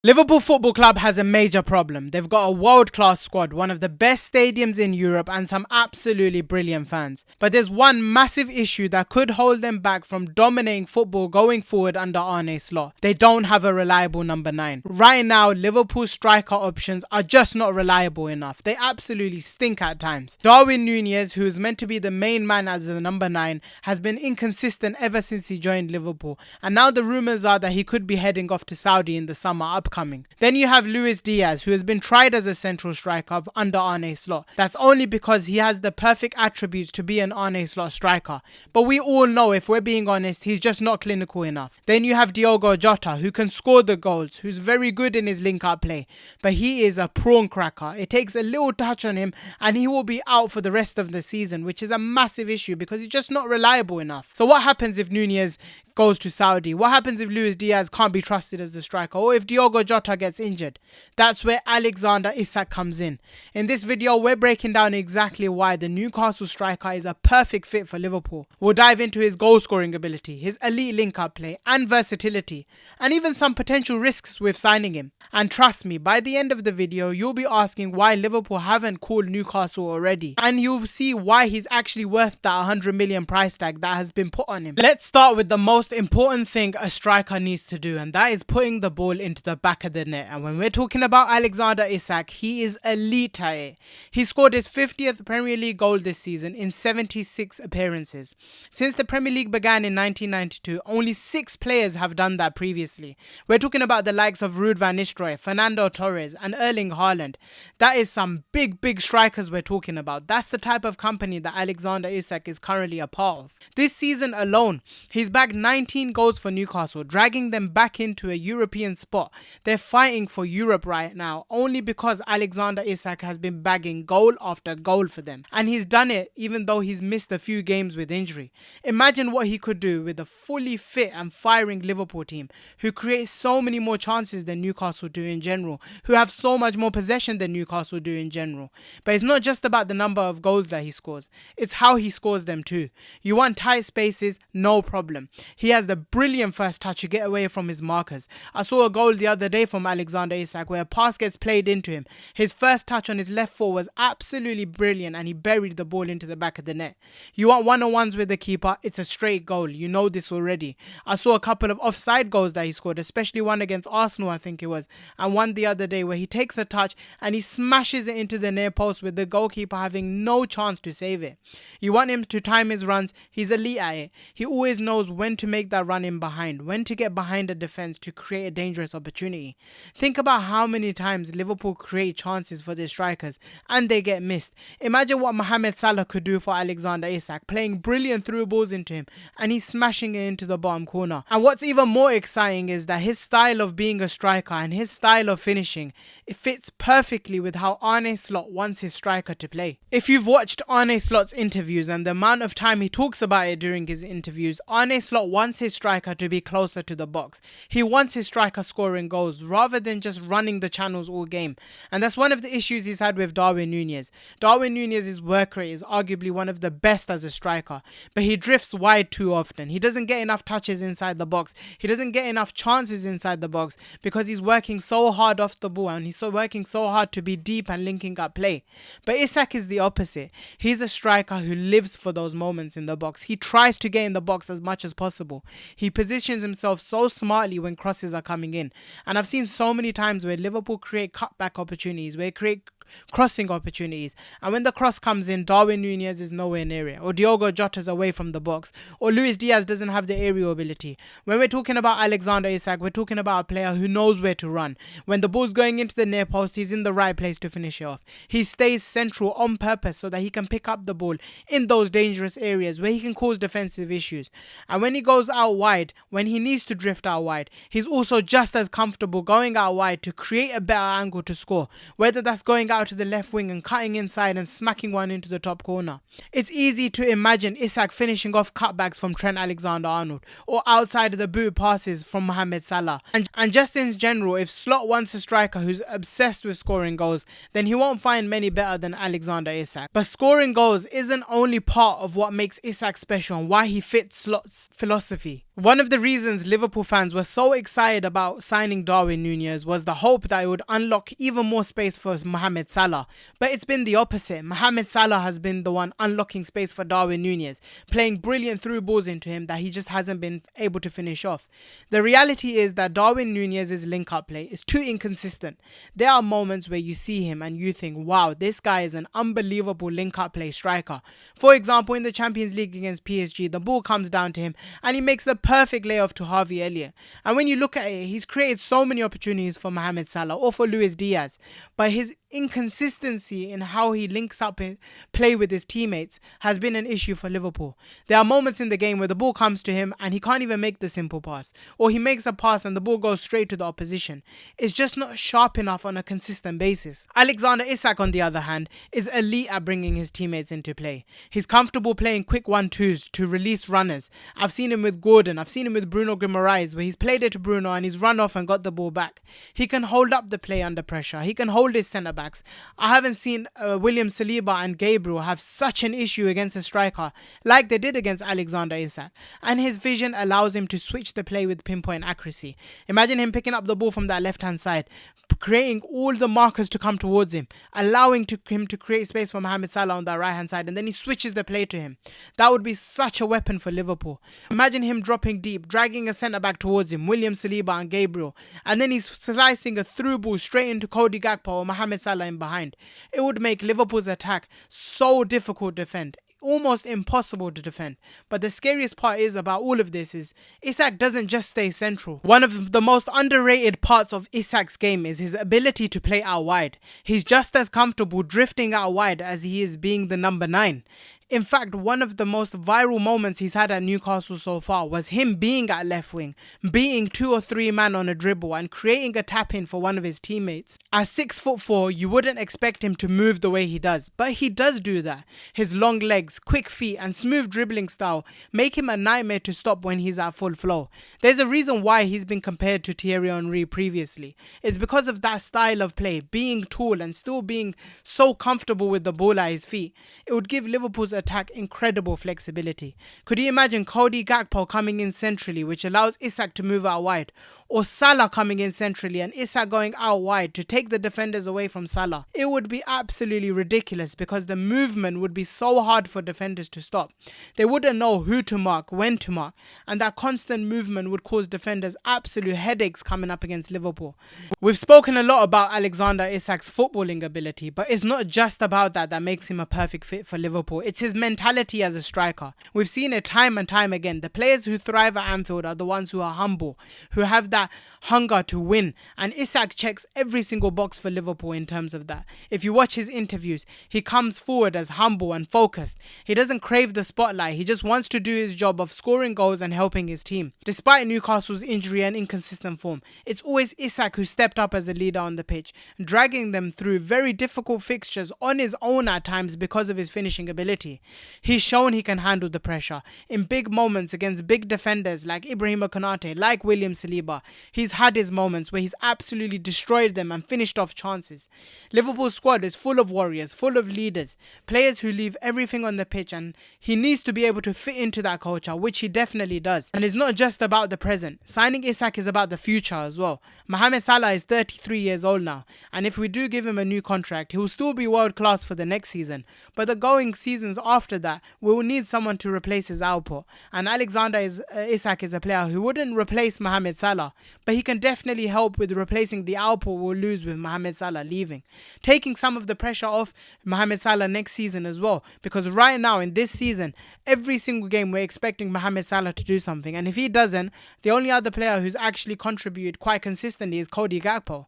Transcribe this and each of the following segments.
Liverpool Football Club has a major problem. They've got a world-class squad, one of the best stadiums in Europe and some absolutely brilliant fans. But there's one massive issue that could hold them back from dominating football going forward under Arne Slot. They don't have a reliable number 9. Right now, Liverpool's striker options are just not reliable enough. They absolutely stink at times. Darwin Núñez, who is meant to be the main man as the number 9, has been inconsistent ever since he joined Liverpool. And now the rumours are that he could be heading off to Saudi in the summer upcoming. Then you have Luis Diaz, who has been tried as a central striker under Arne Slot. That's only because he has the perfect attributes to be an Arne Slot striker. But we all know, if we're being honest, he's just not clinical enough. Then you have Diogo Jota, who can score the goals, who's very good in his link-up play. But he is a prawn cracker. It takes a little touch on him and he will be out for the rest of the season, which is a massive issue because he's just not reliable enough. So what happens if Núñez goes to Saudi? What happens if Luis Diaz can't be trusted as the striker, or if Diogo Jota gets injured? That's where Alexander Isak comes in. In this video, we're breaking down exactly why the Newcastle striker is a perfect fit for Liverpool. We'll dive into his goal scoring ability, his elite link-up play and versatility, and even some potential risks with signing him. And trust me, by the end of the video, you'll be asking why Liverpool haven't called Newcastle already, and you'll see why he's actually worth that 100 million price tag that has been put on him. Let's start with the most important thing a striker needs to do, and that is putting the ball into the back of the net. And when we're talking about Alexander Isak, he is elite at it. He scored his 50th Premier League goal this season in 76 appearances. Since the Premier League began in 1992, only 6 players have done that previously. We're talking about the likes of Ruud van Nistelrooy, Fernando Torres and Erling Haaland. That is some big strikers we're talking about. That's the type of company that Alexander Isak is currently a part of. This season alone, he's bagged 19 goals for Newcastle, dragging them back into a European spot. They're fighting for Europe right now only because Alexander Isak has been bagging goal after goal for them. And he's done it even though he's missed a few games with injury. Imagine what he could do with a fully fit and firing Liverpool team, who create so many more chances than Newcastle do in general, who have so much more possession than Newcastle do in general. But it's not just about the number of goals that he scores, it's how he scores them too. You want tight spaces, no problem. He has the brilliant first touch to get away from his markers. I saw a goal the other day from Alexander Isak where a pass gets played into him. His first touch on his left foot was absolutely brilliant and he buried the ball into the back of the net. You want one-on-ones with the keeper, it's a straight goal. You know this already. I saw a couple of offside goals that he scored, especially one against Arsenal I think it was, and one the other day where he takes a touch and he smashes it into the near post with the goalkeeper having no chance to save it. You want him to time his runs, he's elite at it. He always knows when to make that run in behind, when to get behind the defence to create a dangerous opportunity. Think about how many times Liverpool create chances for their strikers and they get missed. Imagine what Mohamed Salah could do for Alexander Isak, playing brilliant through balls into him and he's smashing it into the bottom corner. And what's even more exciting is that his style of being a striker and his style of finishing, it fits perfectly with how Arne Slot wants his striker to play. If you've watched Arne Slot's interviews and the amount of time he talks about it during his interviews, Arne Slot wants his striker to be closer to the box. He wants his striker scoring goals rather than just running the channels all game. And that's one of the issues he's had with Darwin Núñez. Darwin Núñez's work rate is arguably one of the best as a striker, but he drifts wide too often. He doesn't get enough touches inside the box. He doesn't get enough chances inside the box because he's working so hard off the ball and he's working so hard to be deep and linking up play. But Isak is the opposite. He's a striker who lives for those moments in the box. He tries to get in the box as much as possible. He positions himself so smartly when crosses are coming in. And I've seen so many times where Liverpool create cutback opportunities, where they create crossing opportunities, and when the cross comes in, Darwin Núñez is nowhere near it, or Diogo Jota's away from the box, or Luis Diaz doesn't have the aerial ability. When we're talking about Alexander Isak, we're talking about a player who knows where to run. When the ball's going into the near post, he's in the right place to finish it off. He stays central on purpose so that he can pick up the ball in those dangerous areas where he can cause defensive issues. And when he goes out wide, when he needs to drift out wide, he's also just as comfortable going out wide to create a better angle to score, whether that's going out to the left wing and cutting inside and smacking one into the top corner. It's easy to imagine Isak finishing off cutbacks from Trent Alexander-Arnold or outside of the boot passes from Mohamed Salah. And just in general, if Slot wants a striker who's obsessed with scoring goals, then he won't find many better than Alexander Isak. But scoring goals isn't only part of what makes Isak special and why he fits Slot's philosophy. One of the reasons Liverpool fans were so excited about signing Darwin Núñez was the hope that it would unlock even more space for Mohamed Salah. But it's been the opposite. Mohamed Salah has been the one unlocking space for Darwin Núñez, playing brilliant through balls into him that he just hasn't been able to finish off. The reality is that Darwin Núñez's link-up play is too inconsistent. There are moments where you see him and you think, wow, this guy is an unbelievable link-up play striker. For example, in the Champions League against PSG, the ball comes down to him and he makes the perfect layoff to Harvey Elliott. And when you look at it, he's created so many opportunities for Mohamed Salah or for Luis Diaz. But his inconsistency in how he links up and play with his teammates has been an issue for Liverpool. There are moments in the game where the ball comes to him and he can't even make the simple pass, or he makes a pass and the ball goes straight to the opposition. It's just not sharp enough on a consistent basis. Alexander Isak, on the other hand, is elite at bringing his teammates into play. He's comfortable playing quick 1-2s to release runners. I've seen him with Gordon, I've seen him with Bruno Guimaraes, where he's played it to Bruno and he's run off and got the ball back. He can hold up the play under pressure. He can hold his centre backs. I haven't seen William Saliba and Gabriel have such an issue against a striker like they did against Alexander Isak. And his vision allows him to switch the play with pinpoint accuracy. Imagine him picking up the ball from that left-hand side, creating all the markers to come towards him, allowing him to create space for Mohamed Salah on that right-hand side, and then he switches the play to him. That would be such a weapon for Liverpool. Imagine him dropping deep, dragging a centre-back towards him, William Saliba and Gabriel, and then he's slicing a through ball straight into Cody Gakpo or Mohamed Salah in behind. It would make Liverpool's attack so difficult to defend, almost impossible to defend. But the scariest part is about all of this is Isak doesn't just stay central. One of the most underrated parts of Isak's game is his ability to play out wide. He's just as comfortable drifting out wide as he is being the number 9. In fact, one of the most viral moments he's had at Newcastle so far was him being at left wing, beating 2 or 3 men on a dribble and creating a tap-in for one of his teammates. At 6'4", you wouldn't expect him to move the way he does, but he does do that. His long legs, quick feet and smooth dribbling style make him a nightmare to stop when he's at full flow. There's a reason why he's been compared to Thierry Henry previously. It's because of that style of play, being tall and still being so comfortable with the ball at his feet. It would give Liverpool's attack incredible flexibility. Could you imagine Cody Gakpo coming in centrally, which allows Isak to move out wide, or Salah coming in centrally and Isak going out wide to take the defenders away from Salah? It would be absolutely ridiculous because the movement would be so hard for defenders to stop. They wouldn't know who to mark, when to mark, and that constant movement would cause defenders absolute headaches coming up against Liverpool. We've spoken a lot about Alexander Isak's footballing ability, but it's not just about that makes him a perfect fit for Liverpool. It's his mentality as a striker. We've seen it time and time again. The players who thrive at Anfield are the ones who are humble, who have that hunger to win, and Isak checks every single box for Liverpool in terms of that. If you watch his interviews, he comes forward as humble and focused. He doesn't crave the spotlight. He just wants to do his job of scoring goals and helping his team. Despite Newcastle's injury and inconsistent form, it's always Isak who stepped up as a leader on the pitch, dragging them through very difficult fixtures on his own at times because of his finishing ability. He's shown he can handle the pressure in big moments against big defenders like Ibrahima Konate, like William Saliba. He's had his moments where he's absolutely destroyed them and finished off chances. Liverpool's squad is full of warriors, full of leaders, players who leave everything on the pitch, and he needs to be able to fit into that culture, which he definitely does. And it's not just about the present. Signing Isak is about the future as well. Mohamed Salah is 33 years old now, and if we do give him a new contract, he will still be world class for the next season, but the going seasons after that, we will need someone to replace his output. And Alexander Isak is a player who wouldn't replace Mohamed Salah, but he can definitely help with replacing the output we'll lose with Mohamed Salah leaving, taking some of the pressure off Mohamed Salah next season as well, because right now in this season, every single game we're expecting Mohamed Salah to do something, and if he doesn't, the only other player who's actually contributed quite consistently is Cody Gakpo.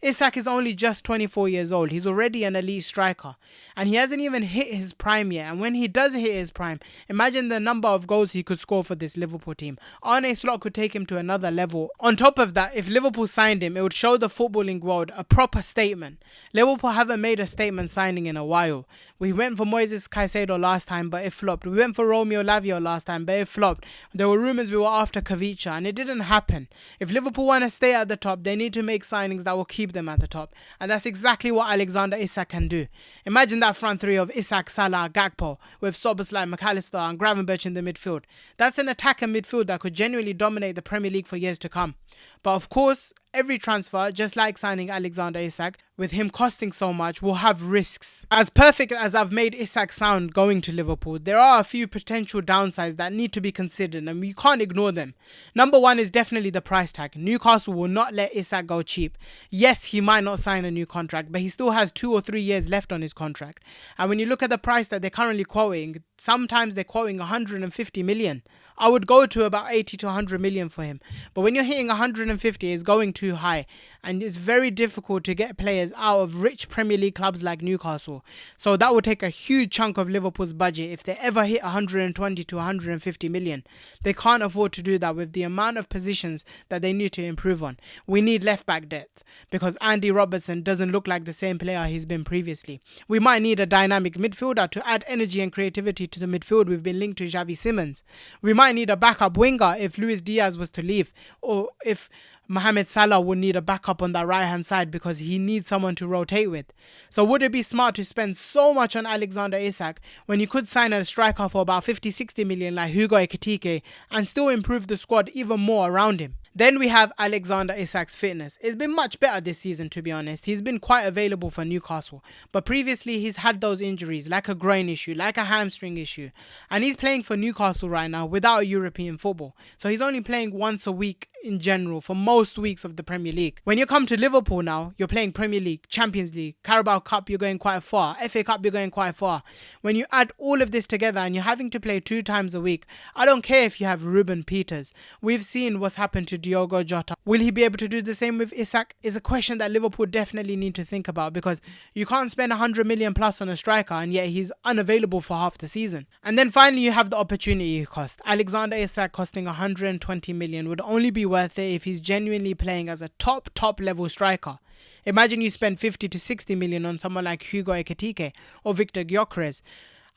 Isak is only just 24 years old. He's already an elite striker, and he hasn't even hit his prime yet. And when he does hit his prime, imagine the number of goals he could score for this Liverpool team. Arne Slot could take him to another level. On top of that, if Liverpool signed him, it would show the footballing world a proper statement. Liverpool haven't made a statement signing in a while. We went for Moises Caicedo last time, but it flopped. We went for Romeo Lavia last time, but it flopped. There were rumours we were after Kavicha, and it didn't happen. If Liverpool want to stay at the top, they need to make signings that will keep them at the top, and that's exactly what Alexander Isak can do. Imagine that front three of Isak, Salah, Gakpo Gakpo with Szoboszlai, McAllister and Gravenberch in the midfield. That's an attacker midfield that could genuinely dominate the Premier League for years to come. But of course, every transfer, just like signing Alexander Isak, with him costing so much, will have risks. As perfect as I've made Isak sound going to Liverpool, there are a few potential downsides that need to be considered and we can't ignore them. Number one is definitely the price tag. Newcastle will not let Isak go cheap. Yes, he might not sign a new contract, but he still has 2 or 3 years left on his contract. And when you look at the price that they're currently quoting, sometimes they're quoting 150 million. I would go to about 80 to 100 million for him. But when you're hitting 150, it's going too high. And it's very difficult to get players out of rich Premier League clubs like Newcastle. So that would take a huge chunk of Liverpool's budget if they ever hit 120 to 150 million. They can't afford to do that with the amount of positions that they need to improve on. We need left back depth because Andy Robertson doesn't look like the same player he's been previously. We might need a dynamic midfielder to add energy and creativity to the midfield. We've been linked to Xavi Simons. We might need a backup winger if Luis Diaz was to leave, or if Mohamed Salah would need a backup on that right hand side because he needs someone to rotate with. So would it be smart to spend so much on Alexander Isak when you could sign a striker for about 50-60 million like Hugo Ekitike and still improve the squad even more around him? Then we have Alexander Isak's fitness. It's been much better this season, to be honest. He's been quite available for Newcastle. But previously, he's had those injuries, like a groin issue, like a hamstring issue. And he's playing for Newcastle right now without European football. So he's only playing once a week in general for most weeks of the Premier League. When you come to Liverpool now, you're playing Premier League, Champions League, Carabao Cup, you're going quite far. FA Cup, you're going quite far. When you add all of this together and you're having to play 2 times a week, I don't care if you have Ruben Peters. We've seen what's happened to Diogo, Jota. Will he be able to do the same with Isak? Is a question that Liverpool definitely need to think about because you can't spend 100 million plus on a striker and yet he's unavailable for half the season. And then finally you have the opportunity cost. Alexander Isak costing 120 million would only be worth it if he's genuinely playing as a top level striker. Imagine you spend 50 to 60 million on someone like Hugo Ekitike or Victor Gyökeres.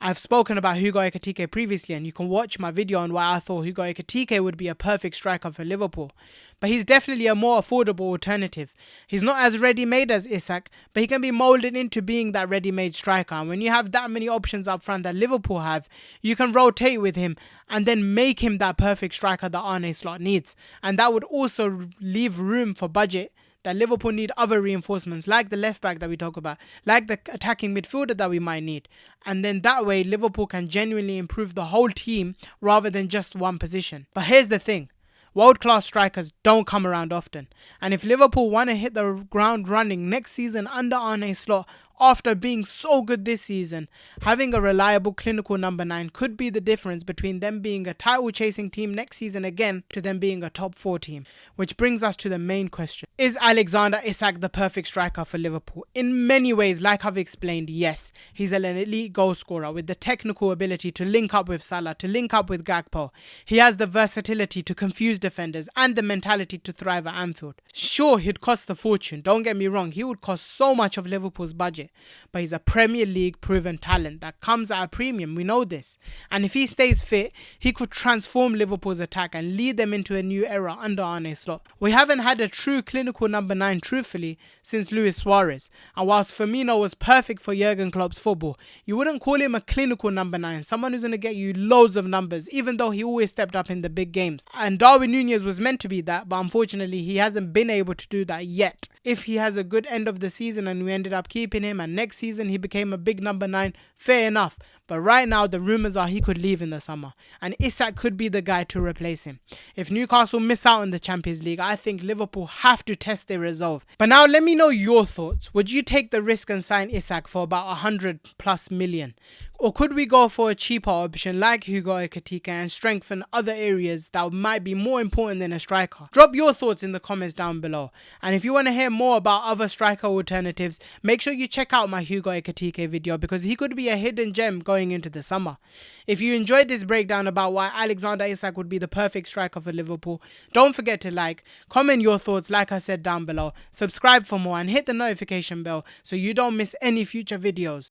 I've spoken about Hugo Ekitike previously and you can watch my video on why I thought Hugo Ekitike would be a perfect striker for Liverpool. But he's definitely a more affordable alternative. He's not as ready-made as Isak, but he can be moulded into being that ready-made striker. And when you have that many options up front that Liverpool have, you can rotate with him and then make him that perfect striker that Arne Slot needs. And that would also leave room for budget that Liverpool need other reinforcements like the left back that we talk about, like the attacking midfielder that we might need. And then that way Liverpool can genuinely improve the whole team rather than just one position. But here's the thing. World-class strikers don't come around often. And if Liverpool want to hit the ground running next season under Arne Slot, after being so good this season, having a reliable clinical number 9 could be the difference between them being a title-chasing team next season again to them being a top 4 team. Which brings us to the main question. Is Alexander Isak the perfect striker for Liverpool? In many ways, like I've explained, yes. He's an elite goal scorer with the technical ability to link up with Salah, to link up with Gakpo. He has the versatility to confuse defenders and the mentality to thrive at Anfield. Sure, he'd cost a fortune, don't get me wrong, he would cost so much of Liverpool's budget. But he's a Premier League proven talent that comes at a premium, we know this. And if he stays fit, he could transform Liverpool's attack and lead them into a new era under Arne Slot. We haven't had a true clinical number 9 truthfully since Luis Suarez. And whilst Firmino was perfect for Jurgen Klopp's football, you wouldn't call him a clinical number 9, someone who's going to get you loads of numbers, even though he always stepped up in the big games. And Darwin Núñez was meant to be that, but unfortunately he hasn't been able to do that yet. If he has a good end of the season and we ended up keeping him and next season he became a big number 9, fair enough. But right now the rumours are he could leave in the summer and Isak could be the guy to replace him. If Newcastle miss out on the Champions League, I think Liverpool have to test their resolve. But now let me know your thoughts. Would you take the risk and sign Isak for about 100+ million? Or could we go for a cheaper option like Hugo Ekitike and strengthen other areas that might be more important than a striker? Drop your thoughts in the comments down below. And if you want to hear more about other striker alternatives, make sure you check out my Hugo Ekitike video because he could be a hidden gem going into the summer. If you enjoyed this breakdown about why Alexander Isak would be the perfect striker for Liverpool, don't forget to like, comment your thoughts like I said down below, subscribe for more and hit the notification bell so you don't miss any future videos.